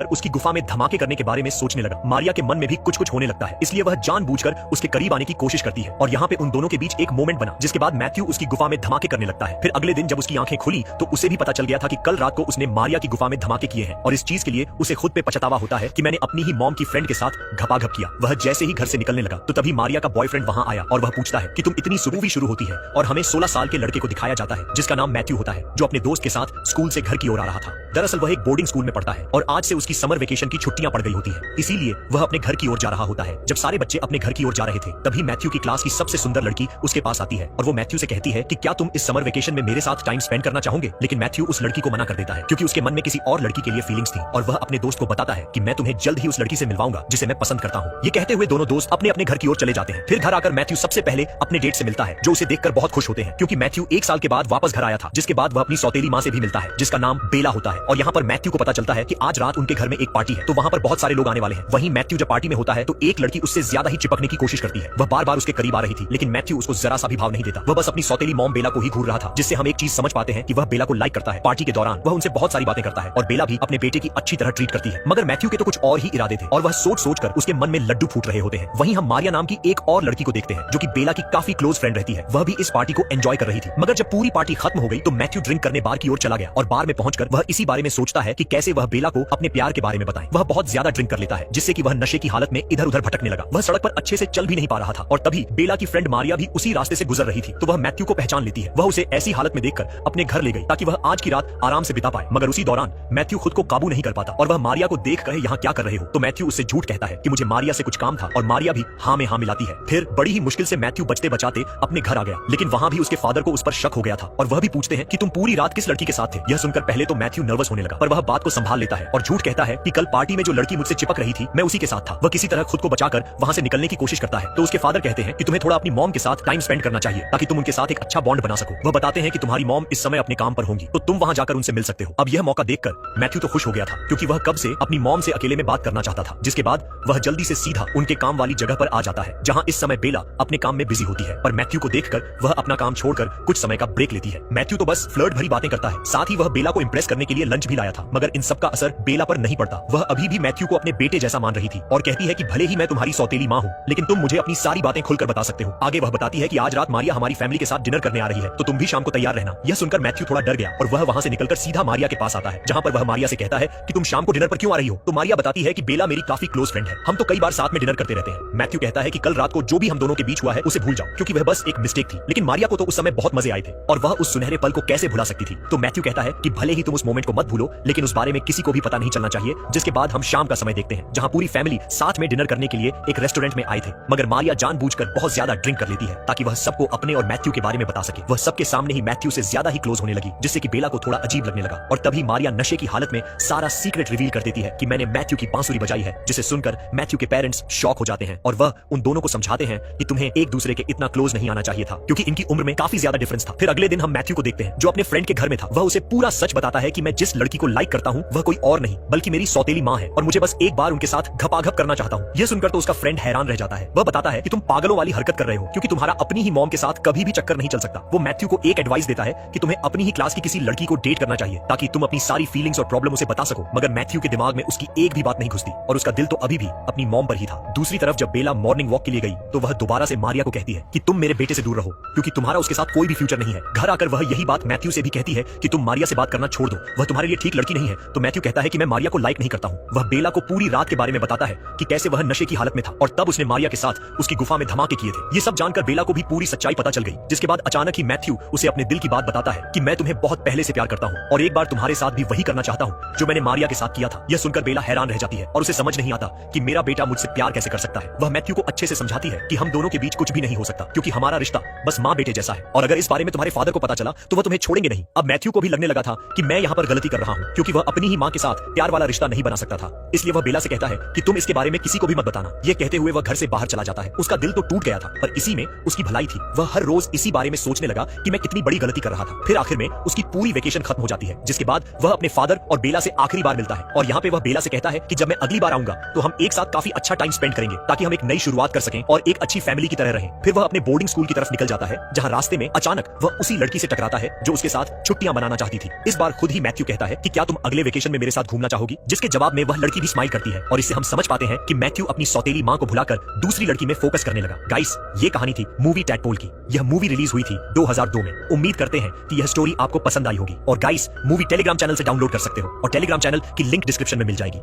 कर उसकी गुफा में धमाके करने के बारे में सोचने लगा। मारिया के मन में भी कुछ कुछ होने लगता है, इसलिए वह जानबूझकर उसके करीब आने की कोशिश करती है और यहाँ पे उन दोनों के बीच एक मोमेंट बना, जिसके बाद मैथ्यू उसकी गुफा में धमाके करने लगता है। फिर अगले दिन जब उसकी आंखें खुली तो उसे भी पता चल गया था कि कल रात को उसने मारिया की गुफा में धमाके किए हैं और इस चीज के लिए उसे खुद पे पछतावा होता है कि मैंने अपनी ही मॉम की फ्रेंड के साथ घपाघप किया। वह जैसे ही घर से निकलने लगा तो तभी मारिया का बॉयफ्रेंड वहां आया और वह पूछता है कि तुम इतनी सुबह भी शुरू होती है और हमें 16 साल के लड़के को दिखाया जाता है जिसका नाम मैथ्यू होता है, जो अपने दोस्त के साथ स्कूल से घर की ओर आ रहा था। दरअसल वह एक बोर्डिंग स्कूल में पढ़ता है और आज से उसकी समर वेकेशन की छुट्टियां पड़ गई होती है, इसीलिए वह अपने घर की ओर जा रहा होता है। जब सारे बच्चे अपने घर की ओर जा रहे थे तभी मैथ्यू की क्लास की सबसे सुंदर लड़की उसके पास आती है और वो मैथ्यू से कहती है कि क्या तुम इस समर वेकेशन में मेरे साथ टाइम स्पेंड करना चाहोगे। लेकिन मैथ्यू उस लड़की को मना कर देता है क्योंकि उसके मन में किसी और लड़की के लिए फीलिंग्स थी और वह अपने दोस्त को बताता है कि मैं तुम्हें जल्द ही उस लड़की से मिलवाऊंगा जिसे मैं पसंद करता हूँ। ये कहते हुए दोनों दोस्त अपने अपने घर की ओर चले जाते हैं। फिर घर आकर मैथ्यू सबसे पहले अपने डेट से मिलता है, जो उसे देखकर बहुत खुश होते हैं क्योंकि मैथ्यू 1 साल के बाद वापस घर आया था, जिसके बाद वह अपनी सौतेली माँ से भी मिलता है जिसका नाम बेला होता है। और यहाँ पर मैथ्यू को पता चलता है कि आज रात उनके घर में एक पार्टी है, तो वहाँ पर बहुत सारे लोग आने वाले हैं। वहीं मैथ्यू जब पार्टी में होता है तो एक लड़की उससे ज्यादा ही चिपकने की कोशिश करती है। वह बार बार उसके करीब आ रही थी लेकिन मैथ्यू उसको जरा सा भी भाव नहीं देता। वह बस अपनी सौतेली मॉम बेला को ही घूर रहा था, जिससे हम एक चीज समझ पाते हैं कि वह बेला को लाइक करता है। पार्टी के दौरान वह उनसे बहुत सारी बातें करता है और बेला भी अपने बेटे की अच्छी तरह ट्रीट करती है, मगर मैथ्यू के तो कुछ और ही इरादे थे और वह सोच सोच कर उसके मन में लड्डू फूट रहे होते हैं। वहीं हम मारिया नाम की एक और लड़की को देखते हैं जो कि बेला की काफी क्लोज फ्रेंड रहती है। वह भी इस पार्टी को एंजॉय कर रही थी, मगर जब पूरी पार्टी खत्म हो गई तो मैथ्यू ड्रिंक करने बार की ओर चला गया और बार में पहुंचकर वह इसी बारे में सोचता है कि कैसे वह बेला को अपने प्यार के बारे में बताए। वह बहुत ज्यादा ड्रिंक कर लेता है जिससे कि वह नशे की हालत में इधर उधर भटकने लगा। वह सड़क पर अच्छे से चल भी नहीं पा रहा था और तभी बेला की फ्रेंड मारिया भी उसी रास्ते से गुजर रही थी, तो वह मैथ्यू को पहचान लेती है। वह उसे ऐसी हालत में देखकर अपने घर ले गई ताकि वह आज की रात आराम से बिता पाए, मगर उसी दौरान मैथ्यू खुद को काबू नहीं कर पाता और वह मारिया को देख कहे यहाँ क्या कर रहे हो, तो मैथ्यू उससे झूठ कहता है कि मुझे मारिया से कुछ काम था और मारिया भी हाँ में हाँ मिलाती है। फिर बड़ी ही मुश्किल से मैथ्यू बचते बचाते अपने घर आ गया, लेकिन वहाँ भी उसके फादर को उस पर शक हो गया था और वह भी पूछते हैं कि तुम पूरी रात किस लड़की के साथ थे। यह सुनकर पहले तो मैथ्यू नर्वस होने लगा, पर वह बात को संभाल लेता है और झूठ कहता है कि कल पार्टी में जो लड़की मुझसे चिपक रही थी मैं उसी के साथ था। वह किसी तरह खुद को बचाकर वहाँ से निकलने की कोशिश करता है, तो उसके फादर कहते हैं कि तुम्हें थोड़ा अपनी मॉम के साथ टाइम स्पेंड करना चाहिए ताकि तुम उनके साथ एक अच्छा बॉन्ड बना सको। वह बताते हैं कि तुम्हारी मॉम इस समय अपने काम पर होंगी तो तुम वहाँ जाकर उनसे मिल सकते हो। अब यह मौका देखकर मैथ्यू तो खुश हो गया था क्योंकि वह कब से अपनी मॉम से अकेले में बात करना चाहता था, जिसके बाद वह जल्दी से सीधा उनके काम वाली जगह पर आ जाता है जहाँ इस समय बेला अपने काम में बिजी होती है। पर मैथ्यू को देखकर वह अपना काम छोड़कर कुछ समय का ब्रेक लेती है। मैथ्यू तो बस फ्लर्ट भरी बातें करता है, साथ ही वह बेला को इंप्रेस करने के लिए लंच भी लाया था, मगर इन सब का असर बेला पर नहीं पड़ता। वह अभी भी मैथ्यू को अपने बेटे जैसा मान रही थी और कहती है कि भले ही मैं तुम्हारी सौतेली माँ हूँ लेकिन तुम मुझे अपनी सारी बातें खुलकर बता सकते हो। आगे वह बताती है कि आज रात मारिया हमारी फैमिली के साथ डिनर करने आ रही है, तो तुम भी शाम को तैयार रहना। यह सुनकर मैथ्यू थोड़ा डर गया और वह वहाँ से निकलकर सीधा मारिया के पास आता है, जहाँ पर वह मारिया से कहता है कि तुम शाम को डिनर पर क्यों आ रही हो। तो मारिया बताती है कि बेला मेरी काफी क्लोज फ्रेंड है, हम तो कई बार साथ में डिनर करते रहते हैं। मैथ्यू कहता है कि कल रात को जो भी हम दोनों के बीच हुआ है उसे भूल जाओ क्योंकि वह बस एक मिस्टेक थी, लेकिन मारिया को तो उस समय बहुत मजे आए थे और वह उस सुनहरे पल को कैसे भुला सकती थी। तो मैथ्यू कहता है कि भले ही तुम उस मोमेंट को मत भूलो लेकिन उस बारे में किसी को भी पता नहीं चलना चाहिए। जिसके बाद हम शाम का समय देखते हैं जहाँ पूरी फैमिली साथ में डिनर करने के लिए एक रेस्टोरेंट में आए थे, मगर मारिया जानबूझकर बहुत ज्यादा ड्रिंक कर लेती है ताकि वह सबको अपने और मैथ्यू के बारे में बता सके। वह सबके सामने ही मैथ्यू से ज्यादा ही क्लोज होने लगी, जिससे कि बेला को थोड़ा अजीब लगने लगा और तभी मारिया नशे की हालत में सारा सीक्रेट रिवील कर देती है कि मैंने मैथ्यू की बांसुरी बजाई है, जिसे सुनकर मैथ्यू के पेरेंट्स शॉक हो जाते हैं और वह उन दोनों को समझाते हैं कि तुम्हें एक दूसरे के इतना क्लोज नहीं आना चाहिए था क्योंकि इनकी उम्र में काफी ज्यादा डिफरेंस था। फिर अगले दिन हम मैथ्यू को देखते हैं जो अपने फ्रेंड के घर में था। वह उसे पूरा सच बताता है कि मैं जिस लड़की को लाइक करता हूँ वह कोई और नहीं बल्कि मेरी सौतेली माँ है और मुझे बस एक बार उनके साथ घपाघप करना चाहता हूँ। यह सुनकर तो उसका फ्रेंड हैरान रह जाता है। वह बताता है कि तुम पागलों वाली हरकत कर रहे हो क्योंकि तुम्हारा अपनी ही मॉम के साथ कभी भी चक्कर नहीं चल सकता। वो मैथ्यू को एक एडवाइस देता है कि तुम्हें अपनी ही क्लास की किसी लड़की को डेट करना चाहिए ताकि तुम अपनी सारी फीलिंग्स और प्रॉब्लम उसे बता सको, मगर मैथ्यू के दिमाग में उसकी एक भी बात नहीं घुसती और उसका दिल तो अभी भी अपनी मॉम पर ही था। दूसरी तरफ जब बेला मॉर्निंग वॉक के लिए गई तो वह दोबारा से मारिया को कहती है कि तुम मेरे बेटे से दूर रहो क्योंकि तुम्हारा उसके साथ कोई भी फ्यूचर नहीं है। घर आकर वह यही बात मैथ्यू से भी कहती है कि तुम मारिया से बात करना छोड़ दो, वह तुम्हारे लिए ठीक लड़की नहीं है। तो मैथ्यू कहता है कि मैं मारिया को लाइक नहीं करता हूँ। वह बेला को पूरी रात के बारे में बताता है कि कैसे वह नशे की हालत में था और तब उसने मारिया के साथ उसकी गुफा में धमाके किए थे। ये सब जानकर बेला को भी पूरी सच्चाई पता चल गई, जिसके बाद अचानक ही मैथ्यू उसे अपने दिल की बात बताता है कि मैं तुम्हें बहुत पहले से प्यार करता हूँ और एक बार तुम्हारे साथ भी वही करना चाहता हूँ जो मैंने मारिया के साथ किया था। यह सुनकर बेला हैरान रह जाती है और उसे समझ नहीं आता कि मेरा बेटा मुझसे प्यार कैसे कर सकता है। वह मैथ्यू को अच्छे से समझाती है कि हम दोनों के बीच कुछ भी नहीं हो सकता क्योंकि हमारा रिश्ता बस माँ बेटे जैसा है और अगर इस बारे में तुम्हारे फादर को पता चला तो वह तुम्हें छोड़ेंगे नहीं। अब मैथ्यू को भी लगने लगा था कि मैं यहाँ पर गलती कर रहा हूँ क्योंकि वह अपनी ही माँ के साथ प्यार वाला रिश्ता नहीं बना सकता था, इसलिए वह बेला से कहता है कि तुम इसके बारे में किसी को भी मत बताना। यह कहते हुए वह घर से बाहर चला जाता है। उसका दिल तो टूट गया था पर इसी में उसकी भलाई थी। वह हर रोज इसी बारे में सोचने लगा कि मैं कितनी बड़ी गलती कर रहा था। फिर आखिर में उसकी पूरी वेकेशन खत्म हो जाती है, जिसके बाद वह अपने फादर और बेला से आखिरी बार मिलता है और यहाँ पे वह बेला से कहता है कि जब मैं अगली बार आऊंगा तो हम एक साथ काफी अच्छा टाइम स्पेंड करेंगे ताकि हम एक नई शुरुआत कर सकें और एक अच्छी फैमिली की तरह रहें। फिर वह अपने बोर्डिंग स्कूल की तरफ निकल जाता है, जहाँ रास्ते में अचानक वह उसी लड़की से टकराता है जो उसके साथ छुट्टियां मनाना चाहती थी। इस बार खुद ही मैथ्यू कहता है कि क्या तुम अगले वेकेशन में मेरे साथ घूमना चाहोगे। होगी, जिसके जवाब में वह लड़की भी स्माइल करती है और इससे हम समझ पाते हैं कि मैथ्यू अपनी सौतेली मां को भुलाकर दूसरी लड़की में फोकस करने लगा। गाइस, ये कहानी थी मूवी टैडपोल की। यह मूवी रिलीज हुई थी 2002 में। उम्मीद करते हैं कि यह स्टोरी आपको पसंद आई होगी। और गाइस, मूवी टेलीग्राम चैनल से डाउनलोड कर सकते हो और टेलीग्राम चैनल की लिंक डिस्क्रिप्शन में मिल जाएगी।